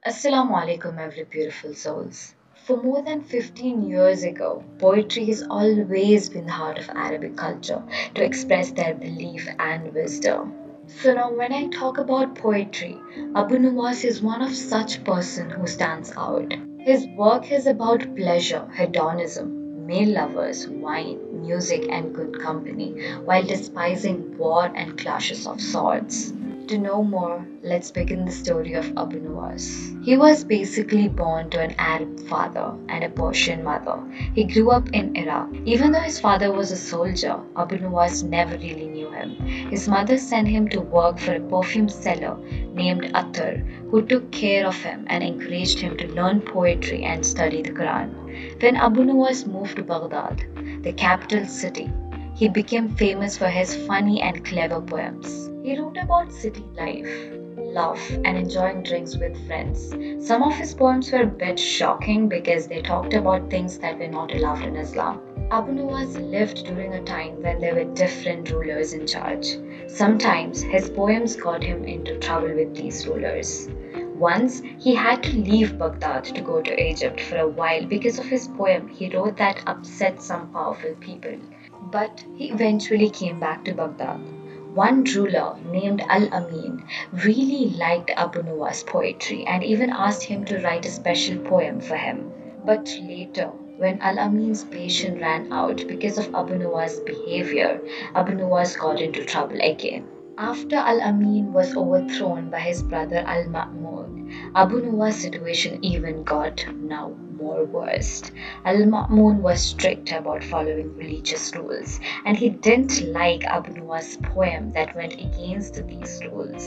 Assalamu alaikum, every beautiful souls. For more than 15 years ago, poetry has always been the heart of Arabic culture to express their belief and wisdom. So now when I talk about poetry, Abu Nuwas is one of such person who stands out. His work is about pleasure, hedonism, male lovers, wine, music and good company, while despising war and clashes of swords. To know more, let's begin the story of Abu Nawas. He was basically born to an Arab father and a Persian mother. He grew up in Iraq. Even though his father was a soldier, Abu Nawas never really knew him. His mother sent him to work for a perfume seller named Attar, who took care of him and encouraged him to learn poetry and study the Quran. When Abu Nawas moved to Baghdad, the capital city, he became famous for his funny and clever poems. He wrote about city life, love, and enjoying drinks with friends. Some of his poems were a bit shocking because they talked about things that were not allowed in Islam. Abu Nuwas lived during a time when there were different rulers in charge. Sometimes his poems got him into trouble with these rulers. Once he had to leave Baghdad to go to Egypt for a while because of his poem he wrote that upset some powerful people. But he eventually came back to Baghdad. One ruler named Al-Amin really liked Abu Nuwas' poetry and even asked him to write a special poem for him. But later, when Al-Amin's patience ran out because of Abu Nuwas' behavior, Abu Nuwas got into trouble again. After Al-Amin was overthrown by his brother Al-Ma'mun, Abu Nuwas' situation even got now more worse. Al-Ma'mun was strict about following religious rules, and he didn't like Abu Nuwas' poem that went against these rules.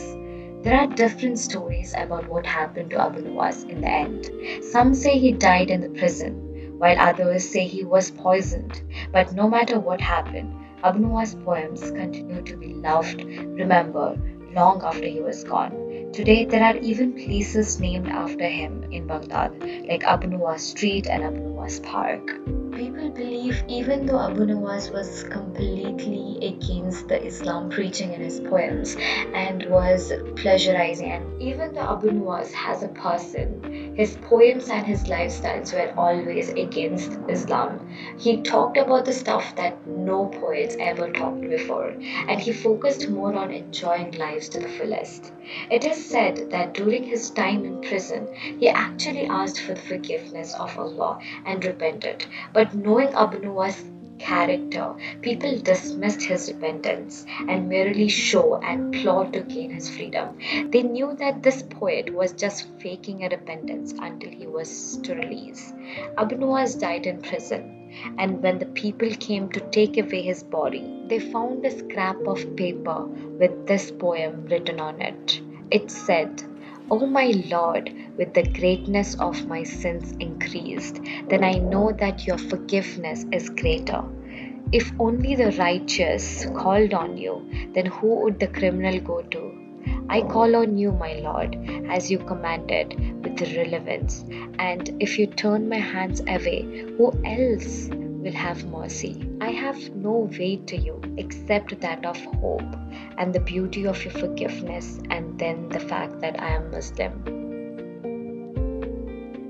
There are different stories about what happened to Abu Nuwas in the end. Some say he died in the prison, while others say he was poisoned. But no matter what happened, Abu Nuwas' poems continue to be loved, remembered, long after he was gone. Today, there are even places named after him in Baghdad, like Abu Nuwas Street and Abu Nuwas Park. People believe even though Abu Nuwas was completely against the Islam preaching in his poems and was pleasurizing, and even though Abu Nuwas has a person, his poems and his lifestyles were always against Islam. He talked about the stuff that no poets ever talked before, and he focused more on enjoying lives to the fullest. It is said that during his time in prison, he actually asked for the forgiveness of Allah and repented. But knowing Abu Nuwas' character, people dismissed his repentance and merely show and plot to gain his freedom. They knew that this poet was just faking a repentance until he was to release. Abu Nuwas died in prison, and when the people came to take away his body, they found a scrap of paper with this poem written on it. It said, "O my Lord, with the greatness of my sins increased, then I know that your forgiveness is greater. If only the righteous called on you, then who would the criminal go to? I call on you, my Lord, as you commanded, with relevance, and if you turn my hands away, who else will have mercy? I have no way to you except that of hope and the beauty of your forgiveness, and then the fact that I am Muslim."